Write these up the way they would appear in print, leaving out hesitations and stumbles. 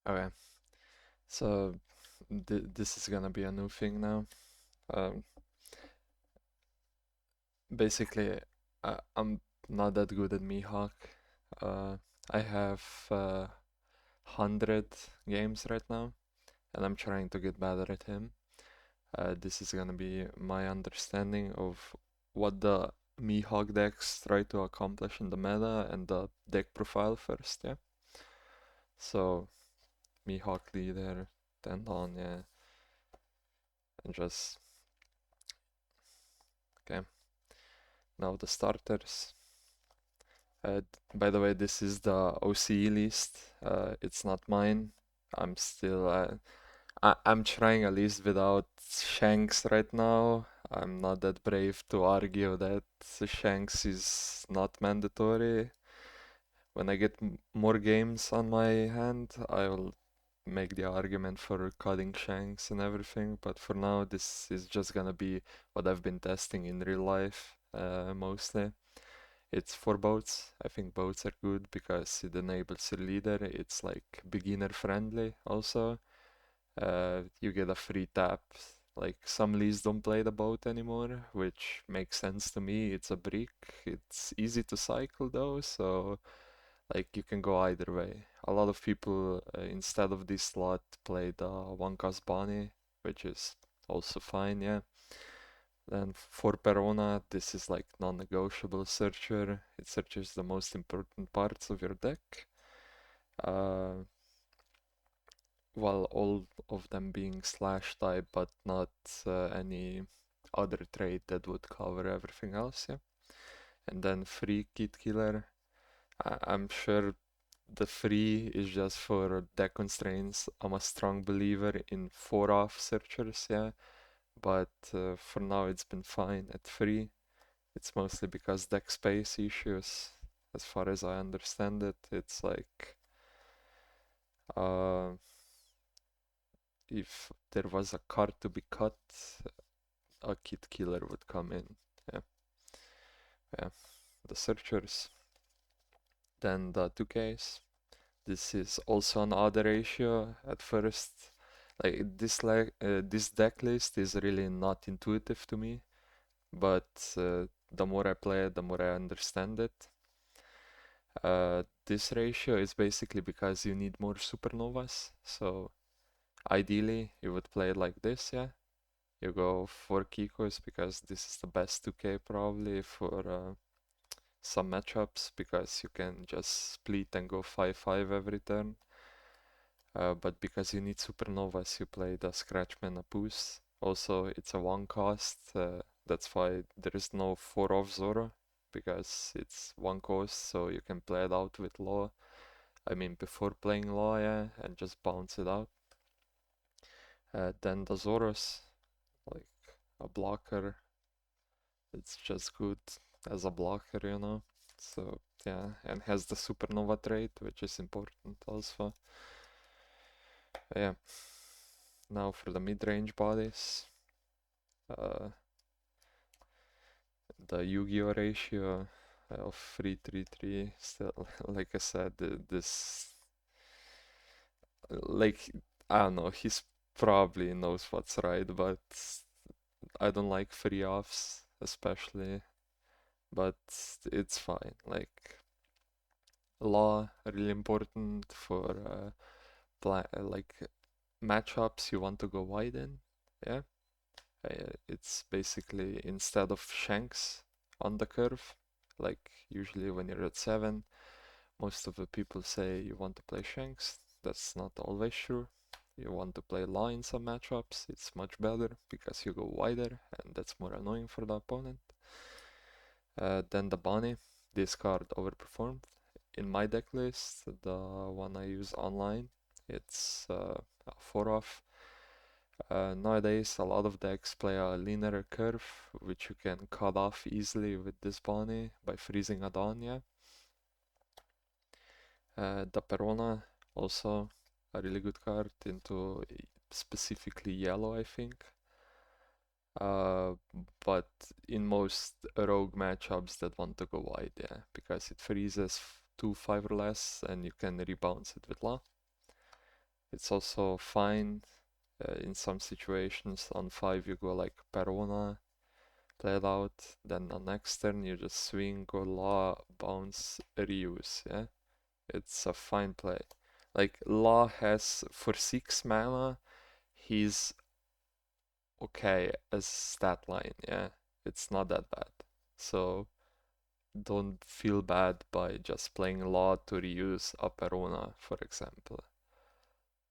Okay, so this is gonna be a new thing now. Um, Basically, I'm not that good at Mihawk. I have 100 games right now, and I'm trying to get better at him. This is gonna be my understanding of what the Mihawk decks try to accomplish in the meta and the deck profile first, yeah? So, Mihawk leader, Tendon, yeah, and just, okay. Now the starters. By the way, this is the OCE list. It's not mine. I'm still I'm trying a list without Shanks right now. I'm not that brave to argue that Shanks is not mandatory. When I get more games on my hand, I will make the argument for cutting Shanks and everything. But for now, this is just gonna be what I've been testing in real life, mostly. It's for boats. I think boats are good because it enables a leader. It's like beginner friendly also. You get a free tap. Like some leagues don't play the boat anymore, which makes sense to me. It's a brick. It's easy to cycle though, so like you can go either way. A lot of people instead of this slot play the one cost Bonnie, which is also fine, yeah. Then for Perona, this is like non-negotiable searcher. It searches the most important parts of your deck, uh, while all of them being slash type, but not any other trait that would cover everything else, yeah. And then free Kit Killer. I'm sure the free is just for deck constraints. I'm a strong believer in 4-off searchers, yeah, but for now it's been fine at free. It's mostly because deck space issues, as far as I understand it. It's like uh, if there was a card to be cut, a Kit Killer would come in. Yeah, yeah. The searchers, then the 2Ks. This is also an odd ratio at first. This deck list is really not intuitive to me, but the more I play it, the more I understand it. This ratio is basically because you need more supernovas. So ideally, you would play it like this, yeah. You go 4 Kikos because this is the best 2K probably for some matchups because you can just split and go 5-5 every turn. But because you need supernovas, you play the Scratchman Apus. Also, it's a one cost. That's why there is no 4-off Zoro because it's one cost, so you can play it out with Law. I mean, before playing Law, yeah, and just bounce it out. Then the Zoros, like a blocker, it's just good as a blocker, you know. So yeah, and has the supernova trait, which is important also. Yeah. Now for the mid-range bodies, uh, the Yu-Gi-Oh ratio of 3-3-3. Still, like I said, this like I don't know. He's probably knows what's right, but I don't like free offs especially. But it's fine. Like law really important for like matchups you want to go wide in. Yeah, it's basically instead of Shanks on the curve, like usually when you're at 7, most of the people say you want to play Shanks. That's not always true. You want to play Law in some matchups, it's much better because you go wider and that's more annoying for the opponent. Then the Bonnie, this card overperformed. In my deck list, the one I use online, it's a 4-off. Nowadays, a lot of decks play a linear curve, which you can cut off easily with this Bonnie by freezing a Donya. The Perona, also a really good card into specifically yellow, I think. Uh, but in most rogue matchups that want to go wide, yeah, because it freezes 2-5 or less and you can rebounce it with law. It's also fine in some situations. On 5 you go like Perona, play it out, then on next turn you just swing, go Law, bounce, reuse, yeah? It's a fine play. Like, Law has, for 6 mana, he's okay as stat line, yeah? It's not that bad. So, don't feel bad by just playing Law to reuse a Perona, for example.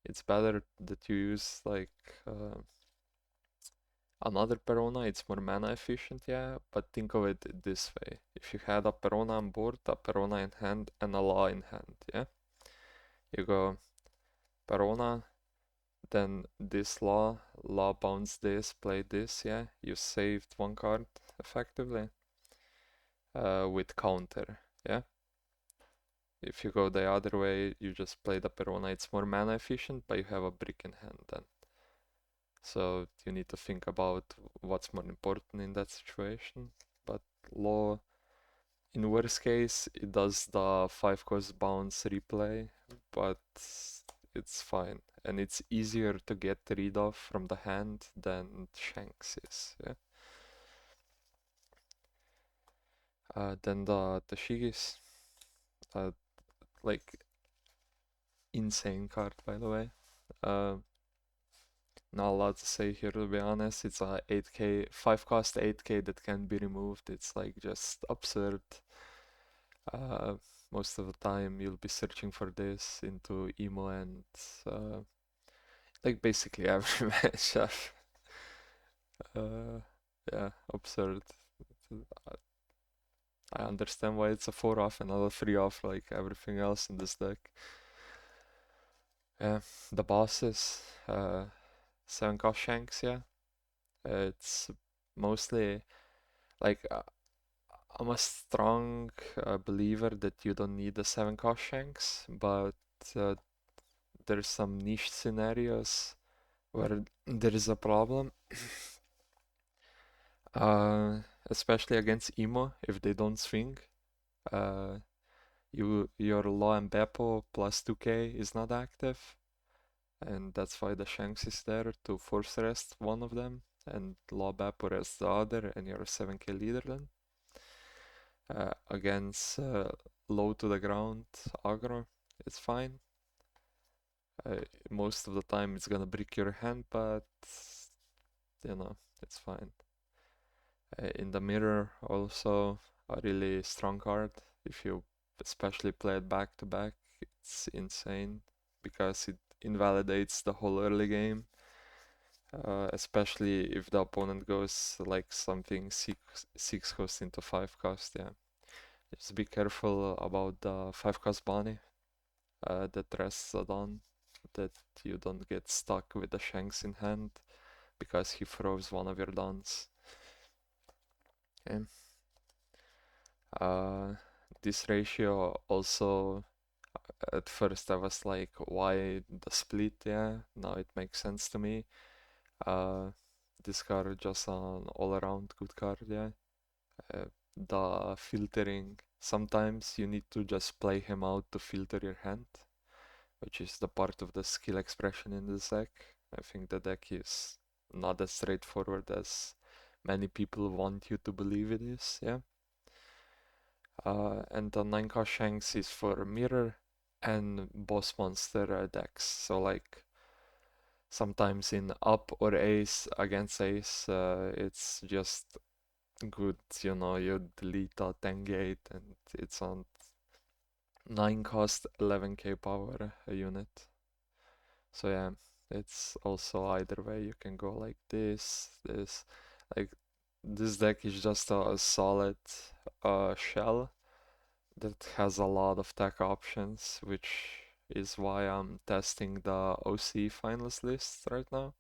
It's better that you use, like, another Perona, it's more mana efficient, yeah, but think of it this way. If you had a Perona on board, a Perona in hand, and a Law in hand, yeah? You go Perona, then this Law bounce this, play this, yeah? You saved one card, effectively, with counter, yeah? If you go the other way, you just play the Perona, it's more mana efficient, but you have a brick in hand then. So you need to think about what's more important in that situation. But Law, in worst case, it does the 5 cost bounce replay, but it's fine. And it's easier to get rid of from the hand than Shanks is. Yeah. Then the Shigis, like, insane card, by the way. Uh, Not a lot to say here, to be honest. It's a 8k, 5 cost 8k that can be removed. It's like just absurd. Uh, Most of the time you'll be searching for this into emo and like basically every matchup. Uh, yeah, absurd. I understand why it's a 4 off and not a 3 off like everything else in this deck. Yeah, the bosses, 7 cost shanks, yeah. It's mostly like I'm a strong believer that you don't need the 7 cost shanks, but uh, there's some niche scenarios where there is a problem, uh, especially against emo if they don't swing. Uh, your Law and Beppo plus 2k is not active, and that's why the shanks is there to force rest one of them, and Law Beppo rest the other, and you're a 7k leader then. Against low to the ground aggro, it's fine. Most of the time it's gonna break your hand, but you know, it's fine. In the mirror, also a really strong card. If you especially play it back to back, it's insane because it invalidates the whole early game. Especially if the opponent goes like something 6 cost into 5 cost, yeah. Just be careful about the 5 cost bunny that rests on, that you don't get stuck with the shanks in hand because he throws one of your dons. Okay. This ratio also, at first I was like, why the split? Yeah, now it makes sense to me. This card just an all-around good card, yeah. The filtering, sometimes you need to just play him out to filter your hand, which is the part of the skill expression in this deck. I think the deck is not as straightforward as many people want you to believe it is, yeah. And the 9 cost shanks is for mirror and boss monster decks. So like sometimes in up or ace against ace, it's just good, you know, you delete a 10 gate and it's on 9 cost 11k power a unit. So yeah, it's also either way. You can go like this. Like, this deck is just a solid shell that has a lot of tech options, which is why I'm testing the OC finalist list right now,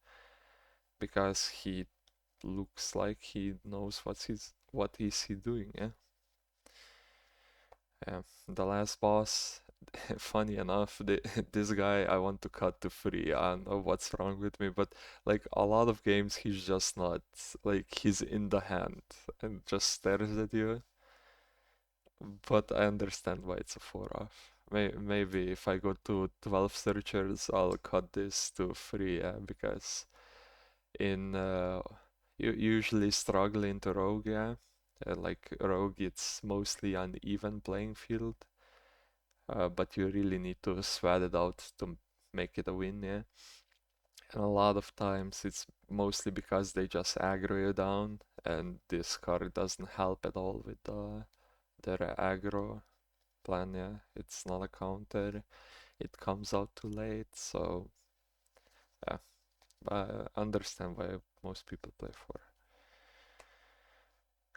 because he looks like he knows what is he doing, yeah. Yeah, the last boss, funny enough, this guy I want to cut to free. I don't know what's wrong with me, but like a lot of games, he's just not, like, he's in the hand and just stares at you. But I understand why it's a 4 off. maybe if I go to 12 searchers, I'll cut this to 3, yeah, because in you usually struggle into rogue, yeah. Like rogue, it's mostly an even playing field, but you really need to sweat it out to make it a win, yeah. And a lot of times it's mostly because they just aggro you down, and this card doesn't help at all with their aggro plan, yeah. It's not a counter, it comes out too late, so yeah, I understand why most people play for.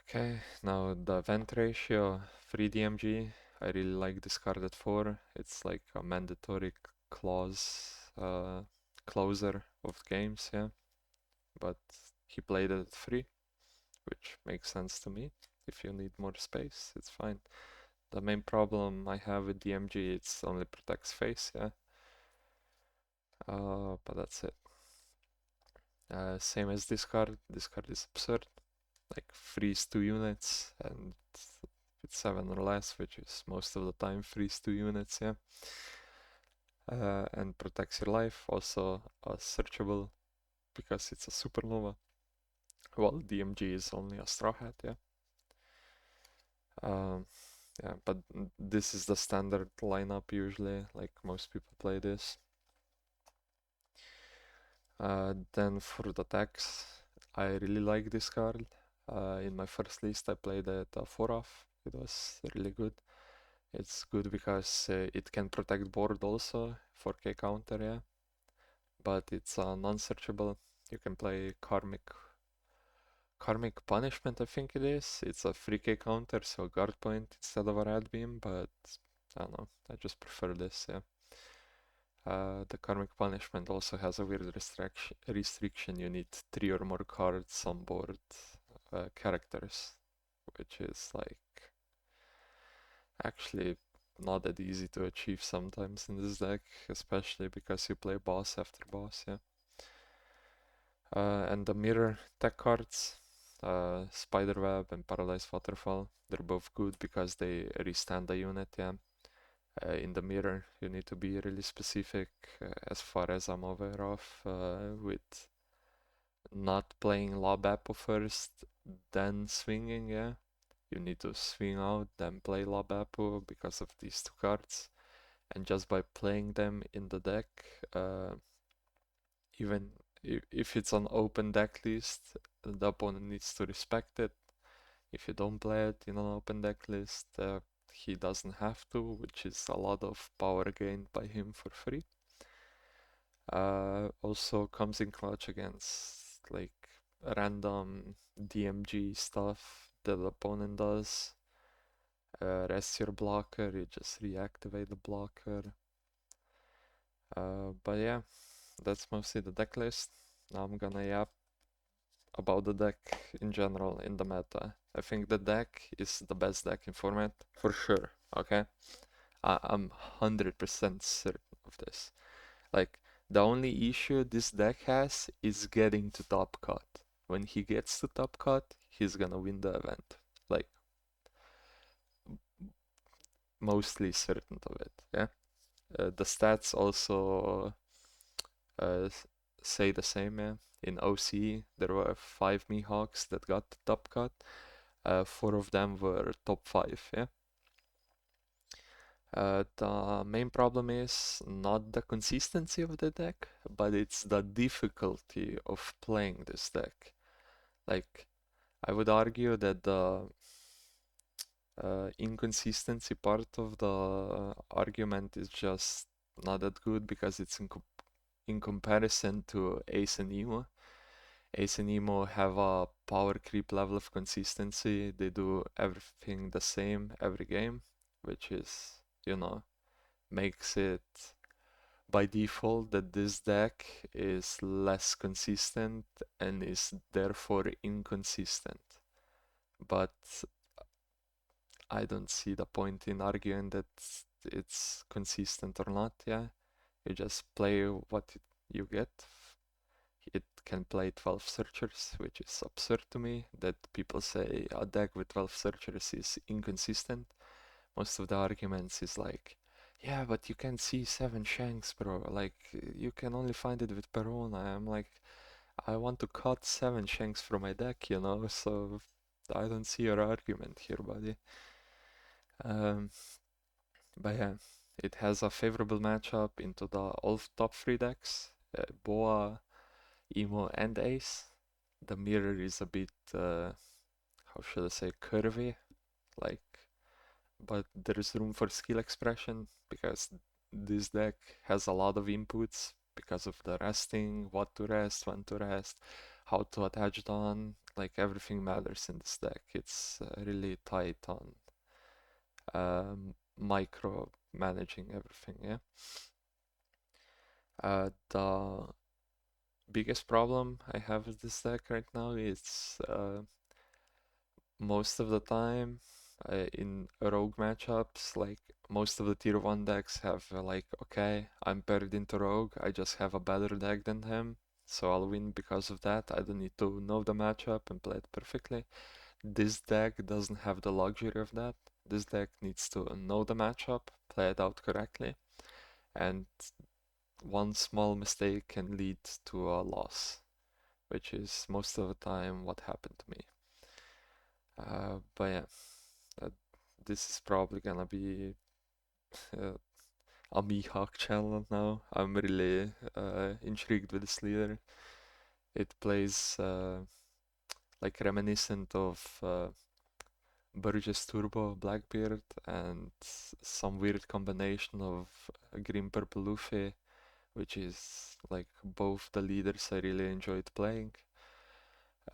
Okay, now the event ratio, 3 DMG. I really like this card at 4. It's like a mandatory clause, closer of games, yeah. But he played it at 3, which makes sense to me. If you need more space, it's fine. The main problem I have with DMG, it's only protects face, yeah. But that's it. Same as this card is absurd. Like freeze 2 units and it's 7 or less, which is most of the time freeze 2 units, yeah. And protects your life, also searchable because it's a supernova. Well, DMG is only a straw hat, yeah. Yeah, but this is the standard lineup usually, like most people play this. Then for the tax, I really like this card. In my first list I played it 4 off, it was really good. It's good because it can protect board also, 4k counter, yeah. But it's non-searchable. You can play Karmic Punishment, I think it is. It's a 3k counter, so guard point instead of a red beam, but I don't know, I just prefer this, yeah. The Karmic Punishment also has a weird restriction. You need 3 or more cards on board characters, which is like actually not that easy to achieve sometimes in this deck, especially because you play boss after boss, yeah. And the mirror tech cards, Spiderweb and Paralyzed Waterfall, they're both good because they restand the unit, yeah. In the mirror, you need to be really specific, as far as I'm aware of, with not playing Lob Apple first, then swinging, yeah. You need to swing out, then play Lob Apple because of these 2 cards. And just by playing them in the deck, even if it's an open deck list, the opponent needs to respect it. If you don't play it in an open deck list, he doesn't have to, which is a lot of power gained by him for free. Also comes in clutch against like random DMG stuff that the opponent does. Rest your blocker, you just reactivate the blocker. But yeah, that's mostly the deck list. Now I'm gonna yap about the deck in general in the meta. I think the deck is the best deck in format for sure, okay? I'm 100% certain of this. Like, the only issue this deck has is getting to top cut. When he gets to top cut, he's gonna win the event. Like, mostly certain of it, yeah? The stats also say the same, yeah? In OC, there were 5 Mihawks that got to top cut. 4 of them were top 5, yeah? The main problem is not the consistency of the deck, but it's the difficulty of playing this deck. Like, I would argue that the inconsistency part of the argument is just not that good because it's in comparison to Ace and Emo. Ace and Emo have a power creep level of consistency. They do everything the same every game, which is, you know, makes it by default that this deck is less consistent and is therefore inconsistent. But I don't see the point in arguing that it's consistent or not, yeah. You just play what you get. It can play 12 searchers, which is absurd to me that people say a deck with 12 searchers is inconsistent. Most of the arguments is like, yeah, but you can see 7 Shanks, bro. Like, you can only find it with Perona. I'm like, I want to cut 7 Shanks from my deck, you know, so I don't see your argument here, buddy. Um, but yeah, it has a favorable matchup into the all top 3 decks, Boa, Emo, and Ace. The mirror is a bit, how should I say, curvy, like, but there is room for skill expression because this deck has a lot of inputs because of the resting, what to rest, when to rest, how to attach on, like everything matters in this deck. It's really tight on micro managing everything, yeah. The biggest problem I have with this deck right now is most of the time in rogue matchups, like most of the tier 1 decks have like, okay, I'm paired into rogue, I just have a better deck than him, so I'll win because of that. I don't need to know the matchup and play it perfectly. This deck doesn't have the luxury of that. This deck needs to know the matchup, play it out correctly, and one small mistake can lead to a loss, which is most of the time what happened to me. But yeah, uh, this is probably gonna be uh, a Mihawk channel now. I'm really intrigued with this leader. It plays like reminiscent of Burgess Turbo Blackbeard and some weird combination of Green Purple Luffy, which is like both the leaders I really enjoyed playing.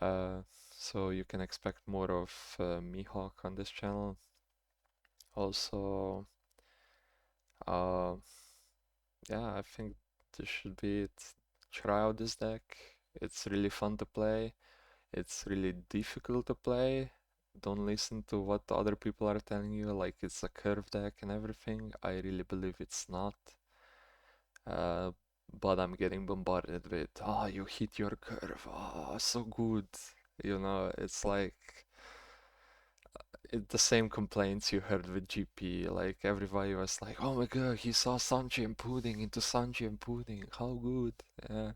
Uh, so you can expect more of Mihawk on this channel. Also, uh, yeah, I think this should be it. Try out this deck. It's really fun to play. It's really difficult to play. Don't listen to what other people are telling you, like it's a curve deck and everything. I really believe it's not. Uh, but I'm getting bombarded with, oh, you hit your curve. Oh, so good. You know, it's like the same complaints you heard with GP. Like everybody was like, "Oh my God, he saw Sanji and Pudding into Sanji and Pudding. How good!" Yeah,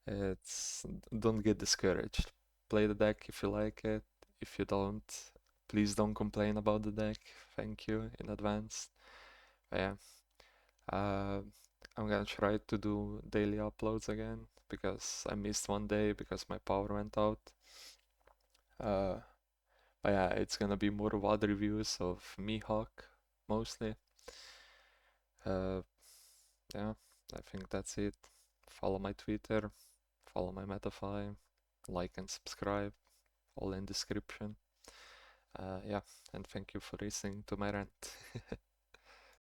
it's don't get discouraged. Play the deck if you like it. If you don't, please don't complain about the deck. Thank you in advance. But yeah, uh, I'm gonna try to do daily uploads again because I missed one day because my power went out. Uh, But yeah, it's gonna be more WOD reviews of Mihawk mostly. Uh, yeah, I think that's it. Follow my Twitter, follow my Metafy, like and subscribe, all in description. Yeah, and thank you for listening to my rant.